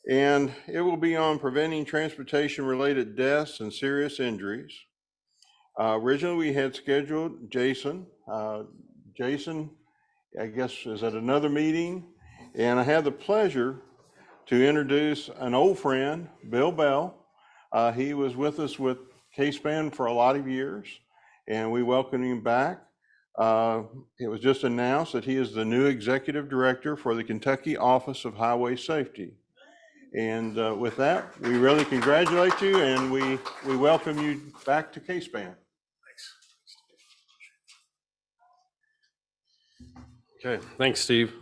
and it will be on preventing transportation-related deaths and serious injuries. Originally, we had scheduled Jason. Jason, I guess, is at another meeting, and I had the pleasure to introduce an old friend, Bill Bell. He was with us with KSPAN for a lot of years, and we welcome him back. It was just announced that he is the new executive director for the Kentucky Office of Highway Safety. And with that, we really congratulate you, and we welcome you back to KSPAN. Okay, thanks, Steve.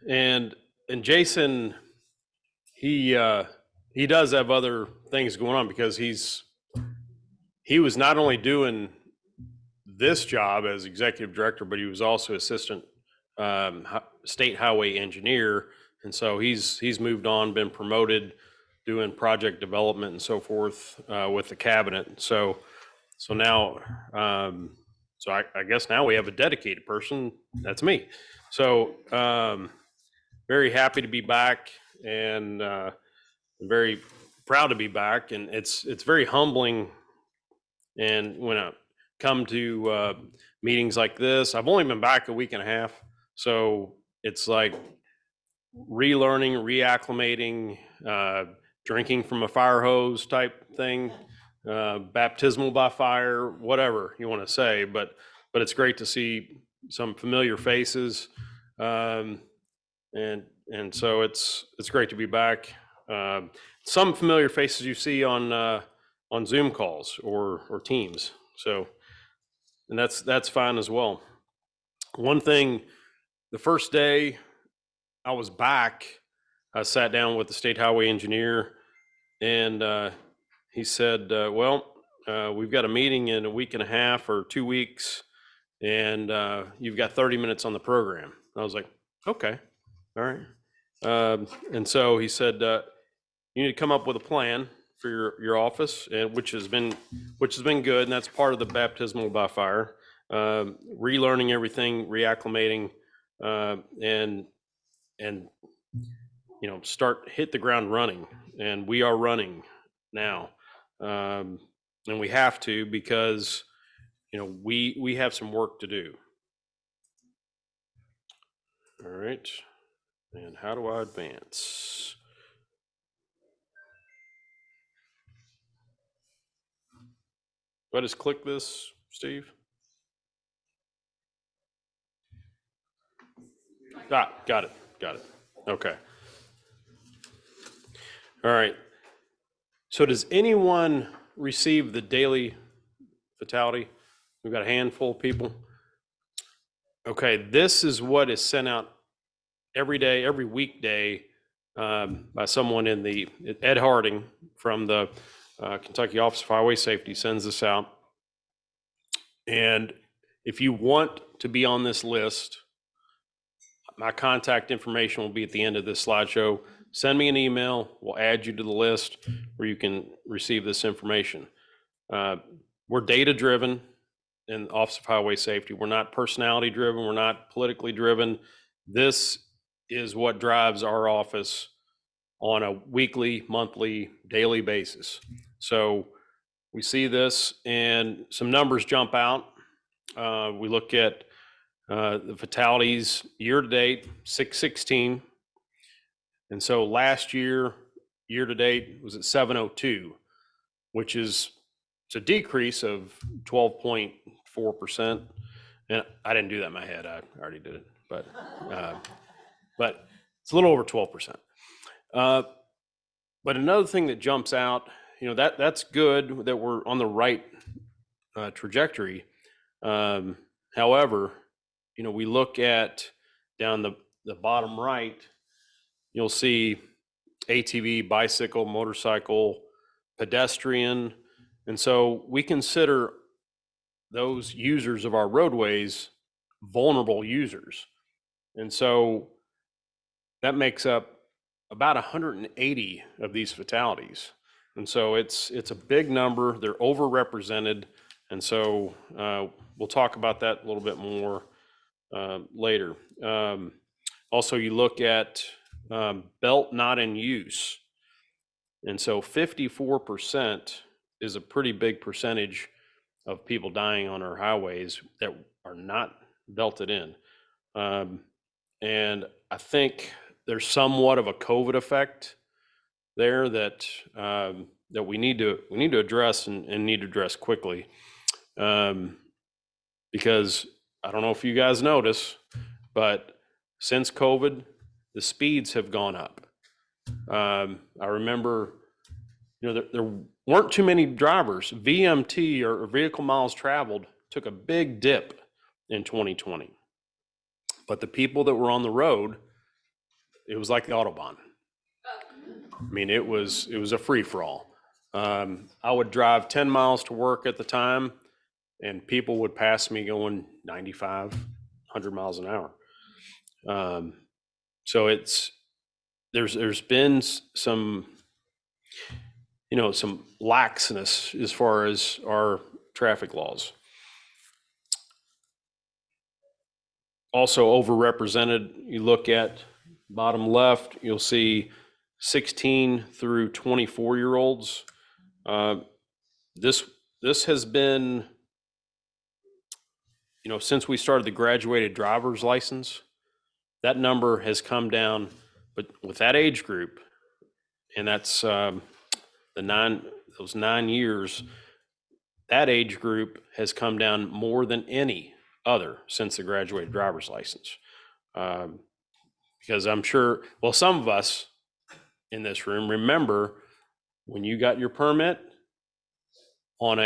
And Jason, he does have other things going on, because he was not only doing this job as executive director, but he was also assistant state highway engineer, and so he's moved on, been promoted, doing project development and so forth with the cabinet. So now. So I guess now we have a dedicated person. That's me. So very happy to be back, and very proud to be back. And it's very humbling. And when I come to meetings like this, I've only been back a week and a half, so it's like relearning, reacclimating, drinking from a fire hose type thing. Baptismal by fire, whatever you want to say, but it's great to see some familiar faces, and so it's great to be back. Some familiar faces you see on Zoom calls or Teams, so, and that's fine as well. One thing, the first day I was back, I sat down with the state highway engineer, and he said, we've got a meeting in a week and a half or 2 weeks, and you've got 30 minutes on the program. I was like, okay, all right. And so he said, you need to come up with a plan for your office, and which has been good, and that's part of the baptismal by fire, relearning everything, reacclimating, and hit the ground running. And we are running now. And we have to, because we have some work to do. All right, and how do I advance? Do I just click this, Steve? Got it. Okay. All right. So does anyone receive the daily fatality? We've got a handful of people. Okay, this is what is sent out every day, every weekday, by someone Ed Harding from the Kentucky Office of Highway Safety sends this out. And if you want to be on this list, my contact information will be at the end of this slideshow. Send me an email. We'll add you to the list where you can receive this information. We're data driven in the Office of Highway Safety. We're not personality driven. We're not politically driven. This is what drives our office on a weekly, monthly, daily basis. So we see this, and some numbers jump out. We look at the fatalities year to date, 616. And so last year to date, was at 702, which is a decrease of 12.4%. And I didn't do that in my head. I already did it, but it's a little over 12%. But another thing that jumps out, that's good that we're on the right trajectory. However, we look at down the bottom right, you'll see ATV, bicycle, motorcycle, pedestrian. And so we consider those users of our roadways vulnerable users. And so that makes up about 180 of these fatalities. And so it's a big number. They're overrepresented. And so we'll talk about that a little bit more later. Also, you look at belt not in use. And so 54% is a pretty big percentage of people dying on our highways that are not belted in. And I think there's somewhat of a COVID effect there that that we need to address and need to address quickly. Because I don't know if you guys notice, but since COVID, the speeds have gone up. I remember, there weren't too many drivers. VMT, or vehicle miles traveled, took a big dip in 2020. But the people that were on the road, it was like the Autobahn. I mean, it was a free-for-all. I would drive 10 miles to work at the time, and people would pass me going 95, 100 miles an hour. So there's been some, some laxness as far as our traffic laws. Also overrepresented, you look at bottom left, you'll see 16 through 24-year-olds. This has been, since we started the graduated driver's license, that number has come down. But with that age group, and that's those 9 years, that age group has come down more than any other since the graduated driver's license. Because I'm sure, well, some of us in this room remember when you got your permit on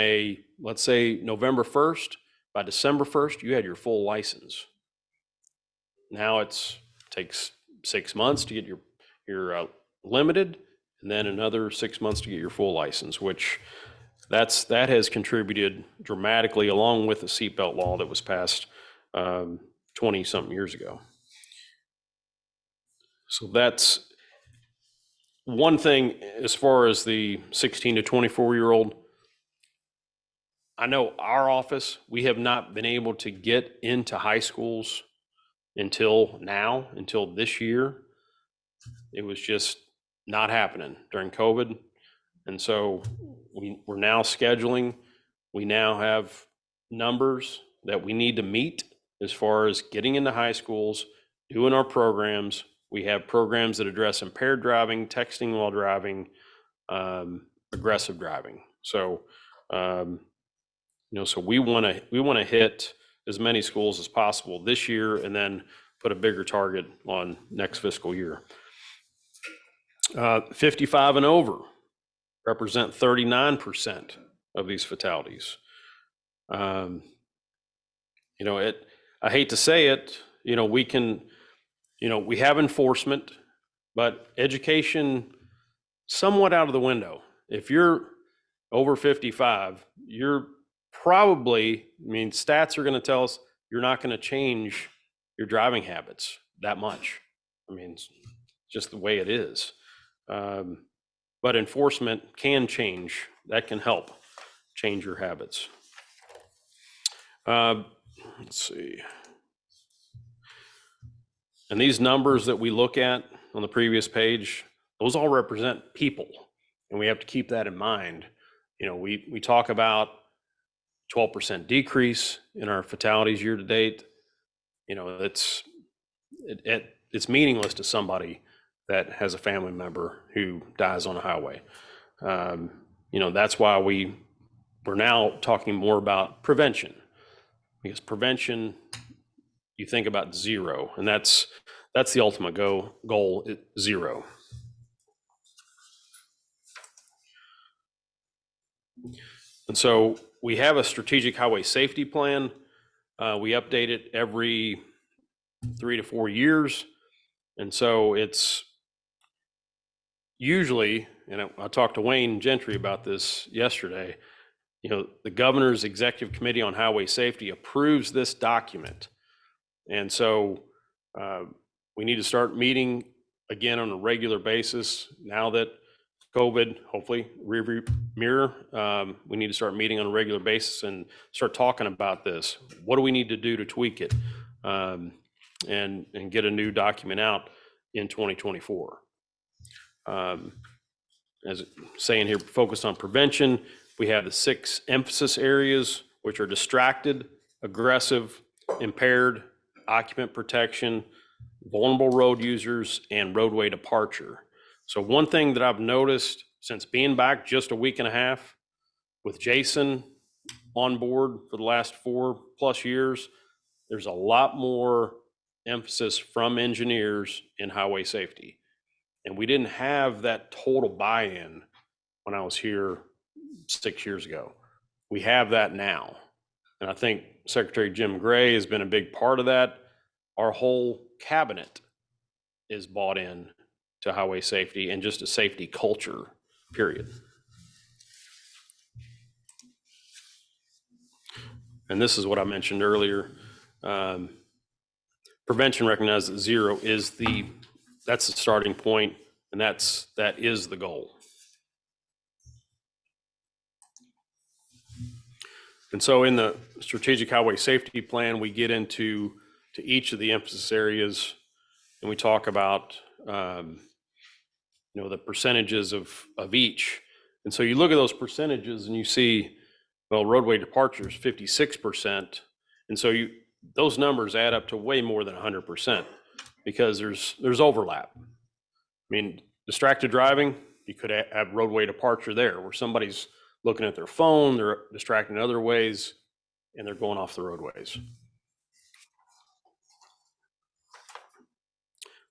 let's say November 1st, by December 1st, you had your full license. Now takes 6 months to get your limited, and then another 6 months to get your full license, which that has contributed dramatically, along with the seatbelt law that was passed 20 something years ago. So that's one thing as far as the 16 to 24-year-old. I know our office, we have not been able to get into high schools until this year. It was just not happening during COVID. And so we're now scheduling. We now have numbers that we need to meet as far as getting into high schools, doing our programs. We have programs that address impaired driving, texting while driving, aggressive driving. So, so we want to hit as many schools as possible this year, and then put a bigger target on next fiscal year. 55 and over represent 39% of these fatalities. I hate to say it, we have enforcement, but education somewhat out of the window. If you're over 55, you're probably, stats are going to tell us you're not going to change your driving habits that much. It's just the way it is. But enforcement can change. That can help change your habits. Let's see. And these numbers that we look at on the previous page, those all represent people. And we have to keep that in mind. We talk about 12% decrease in our fatalities year to date. It's meaningless to somebody that has a family member who dies on a highway. That's why we're now talking more about prevention, because prevention, you think about zero, and that's the ultimate goal, zero. And so we have a strategic highway safety plan. We update it every 3 to 4 years. And so it's usually, and I talked to Wayne Gentry about this yesterday, the governor's executive committee on highway safety approves this document. And so we need to start meeting again on a regular basis now that COVID, hopefully, rearview mirror. We need to start meeting on a regular basis and start talking about this. What do we need to do to tweak it, and get a new document out? in 2024. As saying here, focused on prevention, we have the 6 emphasis areas, which are distracted, aggressive, impaired, occupant protection, vulnerable road users, and roadway departure. So one thing that I've noticed since being back just a week and a half with Jason on board for the last 4+ years, there's a lot more emphasis from engineers in highway safety. And we didn't have that total buy-in when I was here 6 years ago. We have that now. And I think Secretary Jim Gray has been a big part of that. Our whole cabinet is bought in to highway safety and just a safety culture, period. And this is what I mentioned earlier. Prevention recognizes that 0 is that's the starting point, and that is the goal. And so in the strategic highway safety plan, we get into each of the emphasis areas, and we talk about the percentages of each. And so you look at those percentages and you see, well, roadway departure is 56%. And so those numbers add up to way more than 100% because there's overlap. I mean, distracted driving, you could have roadway departure there where somebody's looking at their phone, they're distracted in other ways, and they're going off the roadways.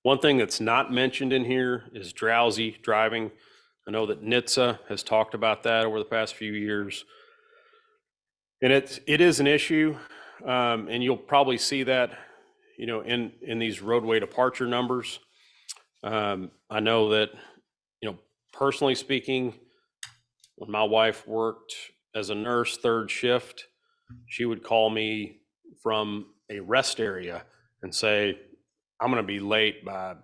One thing that's not mentioned in here is drowsy driving. I know that NHTSA has talked about that over the past few years. And it is an issue, and you'll probably see that, in these roadway departure numbers. I know that, personally speaking, when my wife worked as a nurse 3rd shift, she would call me from a rest area and say, I'm going to be late by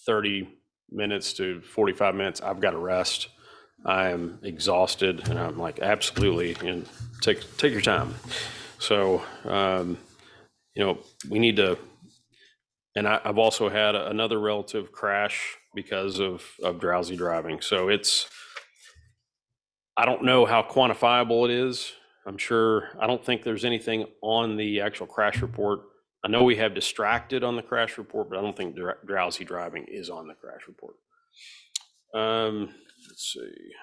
30 minutes to 45 minutes. I've got to rest. I am exhausted. And I'm like, absolutely. And take your time. So, we need to, and I've also had another relative crash because of drowsy driving. So I don't know how quantifiable it is. I don't think there's anything on the actual crash report. I know we have distracted on the crash report, but I don't think drowsy driving is on the crash report. Let's see.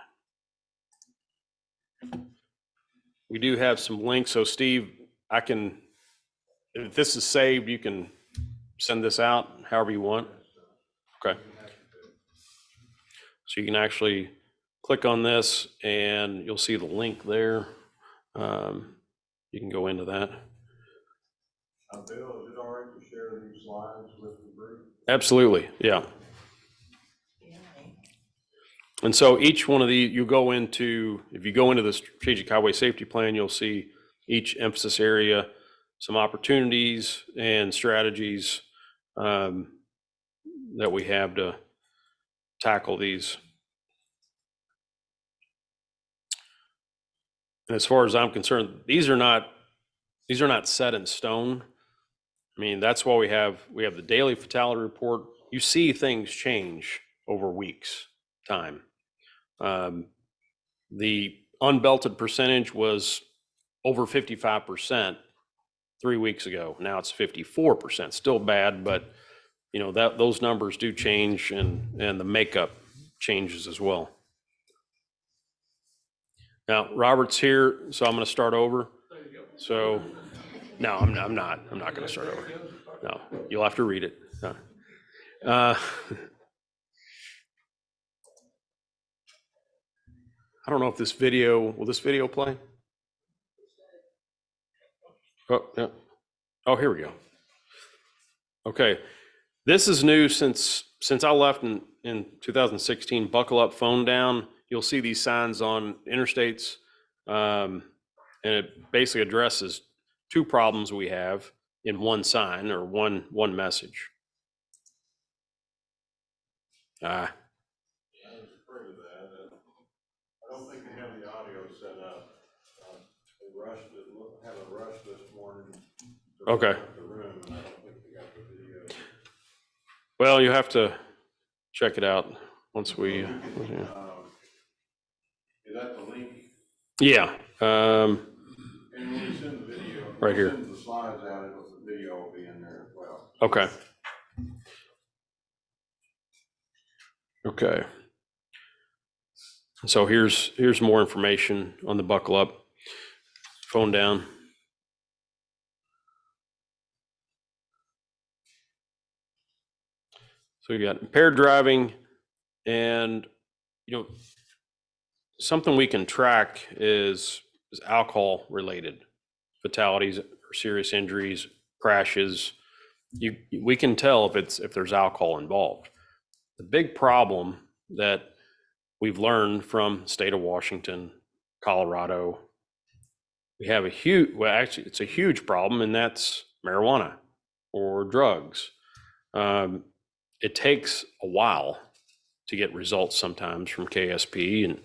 We do have some links. So Steve, if this is saved, you can send this out however you want. Okay. So you can actually click on this and you'll see the link there. You can go into that. Bill, is it all right to share these slides with the group? Absolutely, yeah. And so each one of these, if you go into the strategic highway safety plan, you'll see each emphasis area, some opportunities and strategies that we have to tackle these. And as far as I'm concerned, these are not set in stone. I mean, that's why we have the daily fatality report. You see things change over weeks' time. The unbelted percentage was over 55% 3 weeks ago. Now it's 54%. Still bad, but those numbers do change, and the makeup changes as well. Now Robert's here, so I'm going to start over. So no, I'm not. I'm not going to start over. No, you'll have to read it. I don't know if will this video play? Oh, yeah. Oh, here we go. Okay. This is new since I left in 2016, buckle up, phone down. You'll see these signs on interstates, and it basically addresses 2 problems we have in one sign or one message. I was afraid of that. I don't think they have the audio set up. They had a rush this morning. Okay. The room, and I don't think they got the video. Well, you have to check it out once we. Is that the link? Yeah. And when we send the video. Right here. Send the slides out, the video will be in there as well. Okay. Okay. So here's more information on the buckle up. Phone down. So you got impaired driving, and something we can track is alcohol related fatalities or serious injuries, crashes. We can tell if there's alcohol involved. The big problem that we've learned from the state of Washington, Colorado, we have it's a huge problem, and that's marijuana or drugs. It takes a while to get results sometimes from KSP,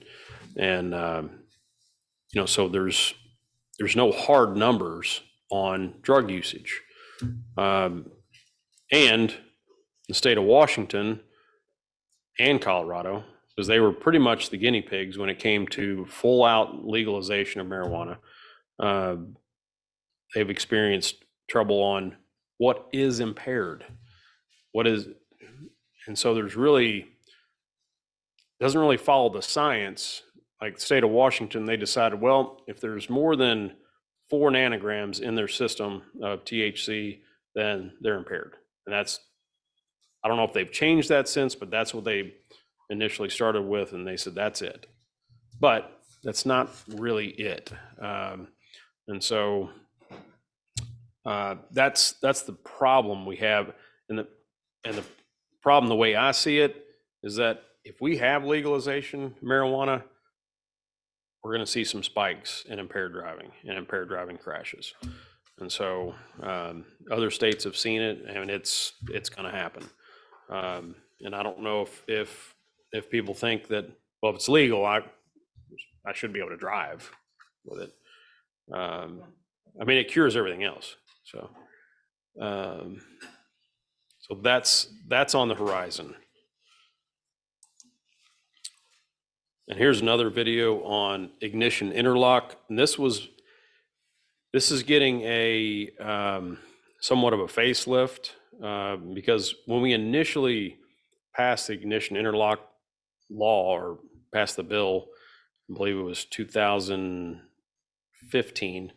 and so there's no hard numbers on drug usage. And the state of Washington and Colorado, because they were pretty much the guinea pigs when it came to full out legalization of marijuana, they've experienced trouble on what is impaired, and so doesn't really follow the science. Like the state of Washington, they decided, well, if there's more than 4 nanograms in their system of THC, then they're impaired. And I don't know if they've changed that since, but that's what they initially started with, and they said that's it. But that's not really it. And so that's the problem we have. And the problem, the way I see it, is that if we have legalization of marijuana, we're going to see some spikes in impaired driving crashes. And so other states have seen it, and it's going to happen. And I don't know if people think that, well, if it's legal, I should be able to drive with it. I mean, it cures everything else. So that's on the horizon. And here's another video on ignition interlock. And this is getting a somewhat of a facelift because when we initially passed the ignition interlock law, or passed the bill, I believe it was 2015,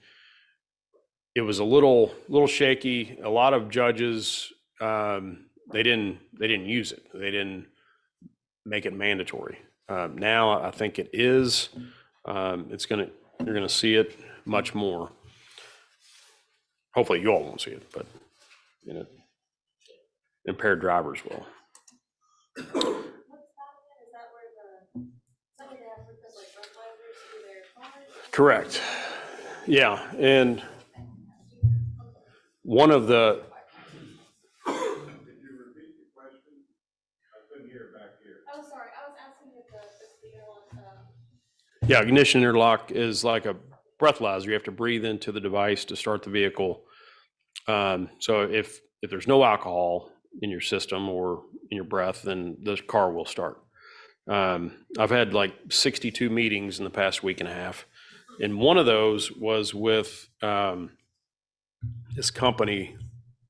it was a little shaky. A lot of judges, they didn't use it. They didn't make it mandatory. Now I think it is. You're gonna see it much more. Hopefully you all won't see it, but impaired drivers will. Correct. Yeah, and one of the. Could you repeat the question? I couldn't hear it back here. Oh, sorry. I was asking if the interlock. Yeah, ignition interlock is like a breathalyzer. You have to breathe into the device to start the vehicle. So if there's no alcohol in your system or in your breath, then the car will start. I've had like 62 meetings in the past week and a half. And one of those was with this company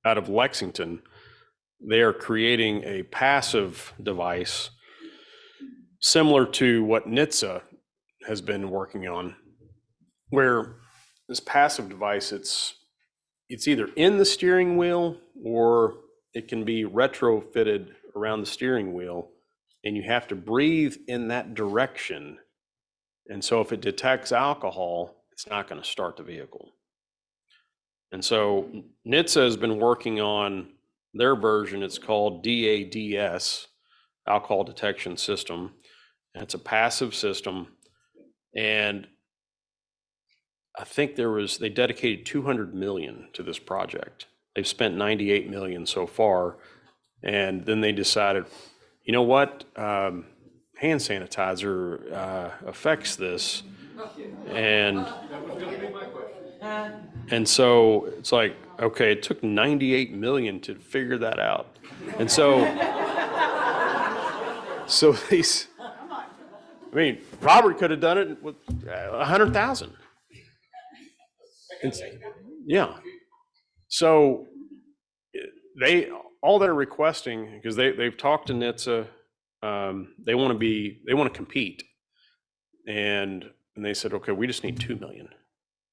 out of Lexington. They are creating a passive device similar to what NHTSA has been working on, where this passive device, it's either in the steering wheel or it can be retrofitted around the steering wheel, and you have to breathe in that direction. And so if it detects alcohol, it's not going to start the vehicle. And so NHTSA has been working on their version. It's called DADS, Alcohol Detection System. And it's a passive system. And I think they dedicated 200 million to this project. They've spent 98 million so far. And then they decided, you know what? Hand sanitizer affects this. And That was going to be my question. And so it's like, okay, it took 98 million to figure that out. And so, so these, I mean, Robert could have done it with 100,000. Yeah. So all they're requesting, because they've talked to NHTSA, they want to compete. And they said, okay, we just need 2 million.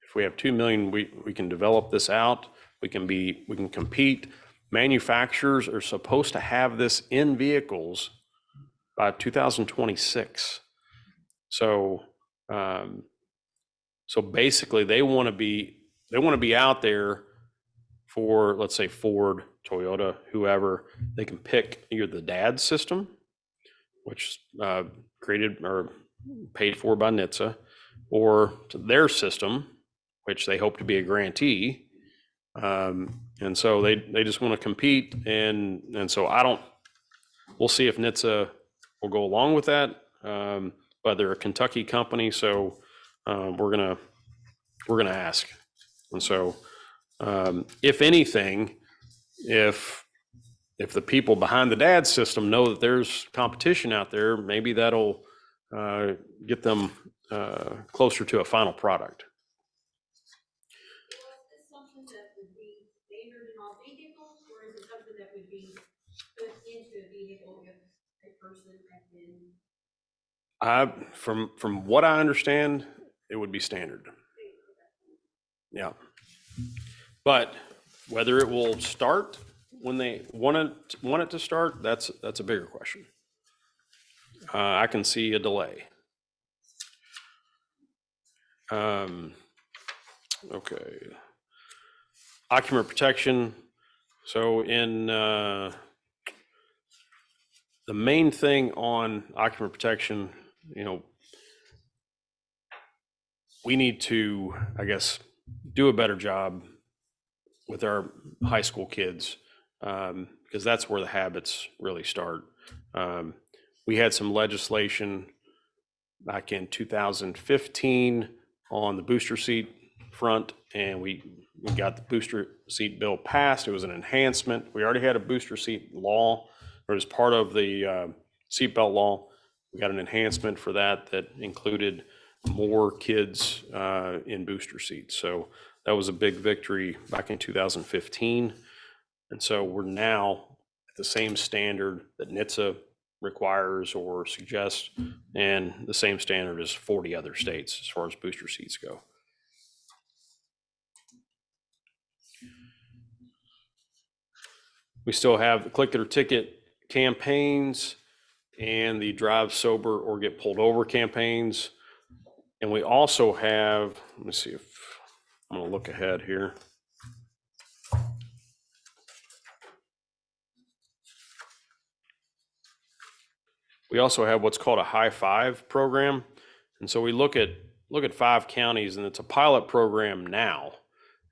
If we have 2 million, we can develop this out. We can compete. Manufacturers are supposed to have this in vehicles by 2026. So, so basically they want to be out there for, let's say, Ford, Toyota, whoever. They can pick either the DAD system, which created or paid for by NHTSA, or their system, which they hope to be a grantee. And so they just want to compete. And so we'll see if NHTSA will go along with that. But they're a Kentucky company, so we're gonna ask. And so if anything, if the people behind the DAD system know that there's competition out there, maybe that'll get them closer to a final product. Is this something that would be standard in all vehicles, or is it something that would be put into a vehicle if a person had been? From what I understand, it would be standard. Yeah. But whether it will start when they want it to start, that's a bigger question. I can see a delay. Okay. Occupant protection. So in the main thing on occupant protection, we need to, I guess, do a better job with our high school kids, because that's where the habits really start. We had some legislation back in 2015 on the booster seat front, and we got the booster seat bill passed. It was an enhancement. We already had a booster seat law, or as part of the seatbelt law. We got an enhancement for that included more kids in booster seats. So that was a big victory back in 2015. And so we're now at the same standard that NHTSA requires or suggests, and the same standard as 40 other states as far as booster seats go. We still have the click it or ticket campaigns and the drive sober or get pulled over campaigns. And we also have, let me see if I'm going to look ahead here. We also have what's called a high five program. And so we look at 5 counties, and it's a pilot program now.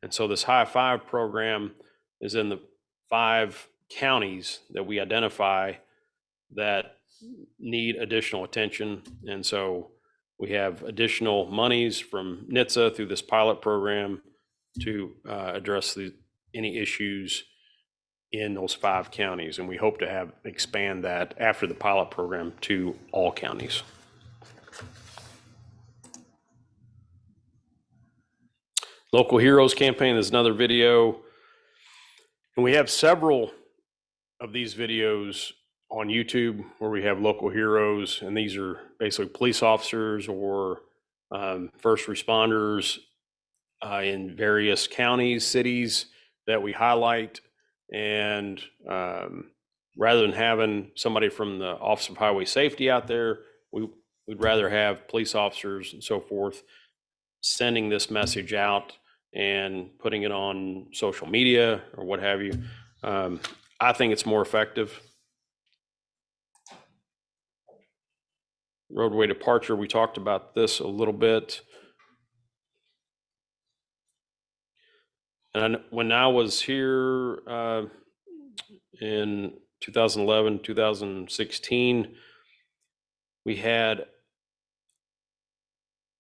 And so this high five program is in the 5 counties that we identify that need additional attention. And so we have additional monies from NHTSA through this pilot program to address any issues in those 5 counties. And we hope to expand that after the pilot program to all counties. Local Heroes campaign is another video. And we have several of these videos on YouTube where we have local heroes, and these are basically police officers or first responders in various counties, cities that we highlight. And rather than having somebody from the Office of Highway Safety out there, we'd rather have police officers and so forth sending this message out and putting it on social media or what have you. I think it's more effective. Roadway departure, we talked about this a little bit. And when I was here in 2011, 2016, we had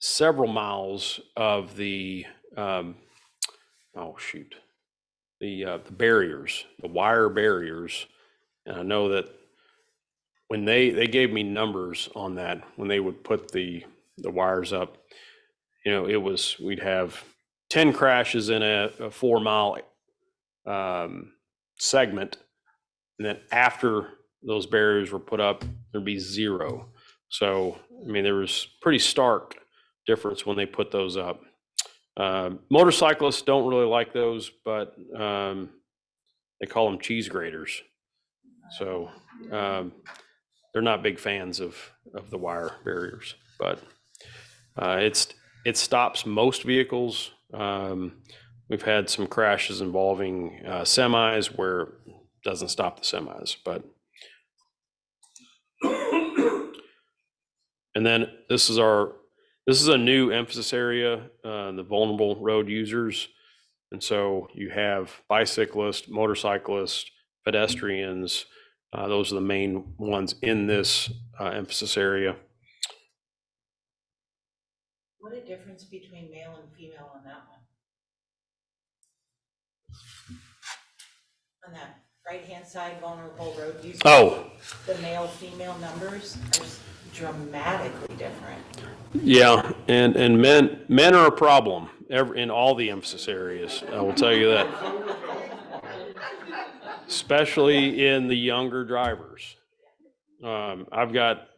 several miles of the oh shoot, the barriers, the wire barriers. And I know that when they gave me numbers on that, when they would put the wires up, we'd have 10 crashes in a 4 mile segment. And then after those barriers were put up, there'd be 0. So, I mean, there was pretty stark difference when they put those up. Motorcyclists don't really like those, but they call them cheese graters. So they're not big fans of the wire barriers, but it stops most vehicles. We've had some crashes involving semis where it doesn't stop the semis, but and then this is a new emphasis area, the vulnerable road users. And so you have bicyclists, motorcyclists, pedestrians. Those are the main ones in this emphasis area. What a difference between male and female on that one. On that right-hand side, vulnerable road users. Oh, The male-female numbers are dramatically different. yeah, and men are a problem in all the emphasis areas. I will tell you that, especially in the younger drivers. I've got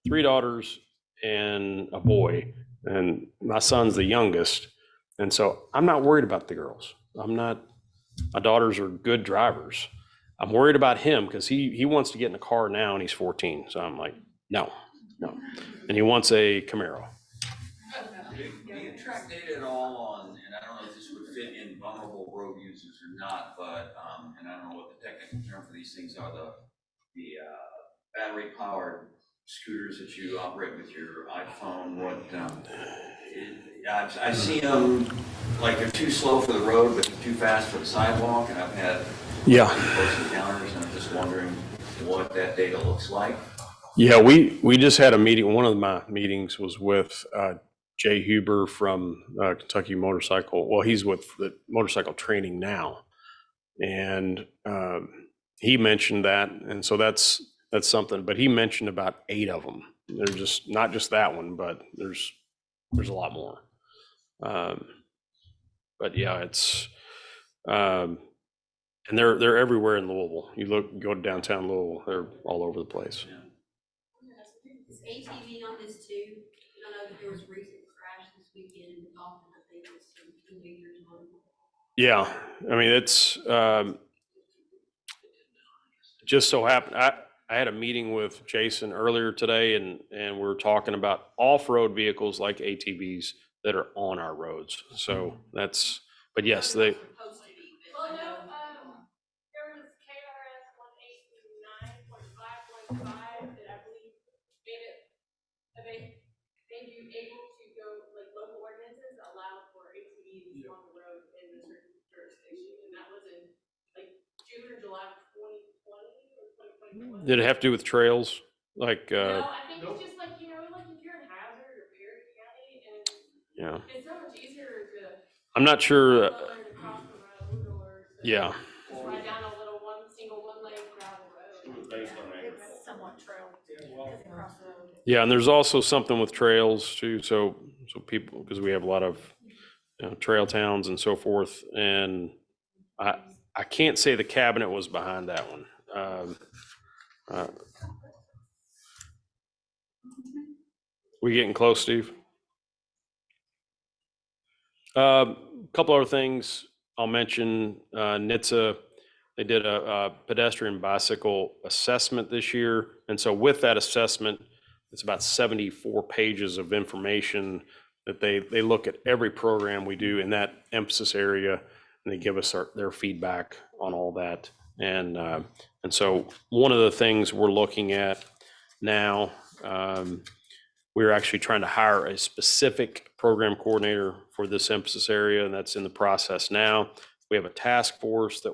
3 daughters and a boy, and my son's the youngest, and so I'm not worried about the girls. My daughters are good drivers. I'm worried about him because he wants to get in a car now and he's 14. So I'm like, no. And he wants a Camaro. Do you track data at all on, and I don't know if this would fit in vulnerable road users or not, but, and I don't know what the technical term for these things are, the battery powered scooters that you operate with your iPhone, I see them like they're too slow for the road, but they're too fast for the sidewalk, and I've had close encounters, and I'm just wondering what that data looks like. Yeah, we just had a meeting. One of my meetings was with Jay Huber from Kentucky Motorcycle. Well, he's with the motorcycle training now, and he mentioned that, and so that's something. But he mentioned about 8 of them. They're just not just that one, but there's a lot more. But yeah, it's and they're everywhere in Louisville. Go to downtown Louisville, they're all over the place. Yeah. Is ATV on this too? I know that there was a recent crash this weekend in Dolphin. I think it was some teenagers on. Yeah, I mean, it's just so happened, I had a meeting with Jason earlier today, and we were talking about off-road vehicles like ATVs that are on our roads. So but yes, they. Supposed to be, but Well, I no, know. there was KRS 189.515 that I believe made you able to go, like, local ordinances allow for ATVs on the road in a certain jurisdiction, and that was in, like, June or July of 2020 or 2021. Did it have to do with trails? Like, No, I think it's just like, like if you're in Hazard or Perry County, and yeah, it's so much easier to I'm not sure. to cross the road or to Yeah, just ride down a little single one-lane gravel road. It's somewhat trail, because they cross the road. yeah, and there's also something with trails too. So people, because we have a lot of trail towns and so forth, and I can't say the cabinet was behind that one. We getting close, Steve? Couple other things I'll mention. NHTSA, they did a pedestrian bicycle assessment this year. And so with that assessment, it's about 74 pages of information that they look at every program we do in that emphasis area, and they give us their feedback on all that. And so one of the things we're looking at now, we're actually trying to hire a specific program coordinator for this emphasis area, and that's in the process now. We have a task force that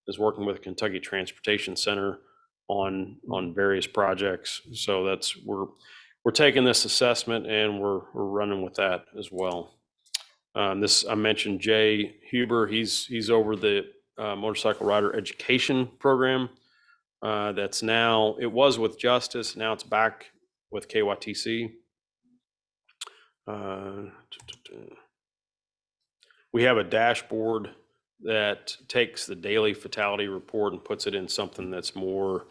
is working with Kentucky Transportation Center on various projects. So we're taking this assessment and we're running with that as well. This, I mentioned Jay Huber, he's over the motorcycle rider education program. That's now, it was with Justice, now it's back with KYTC. We have a dashboard that takes the daily fatality report and puts it in something that's more,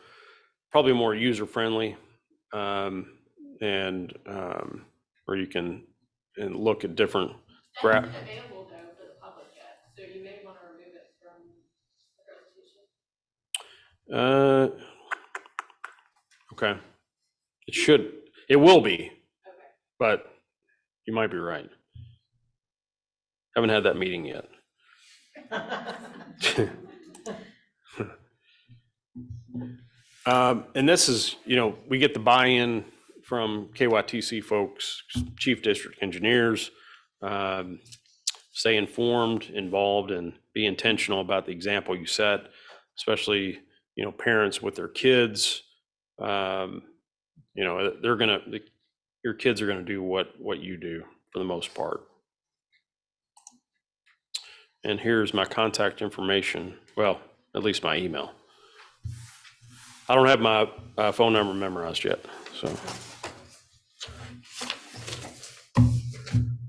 probably more user-friendly. Where you can and look at different That's not available though for the public yet, so you may want to remove it from the presentation. Okay. It will be, Okay. but you might be right. Haven't had that meeting yet. And this is, we get the buy-in from KYTC folks, chief district engineers, stay informed, involved, and be intentional about the example you set, especially, parents with their kids. Your kids are gonna do what you do for the most part. And here's my contact information. Well, at least my email. I don't have my phone number memorized yet, so.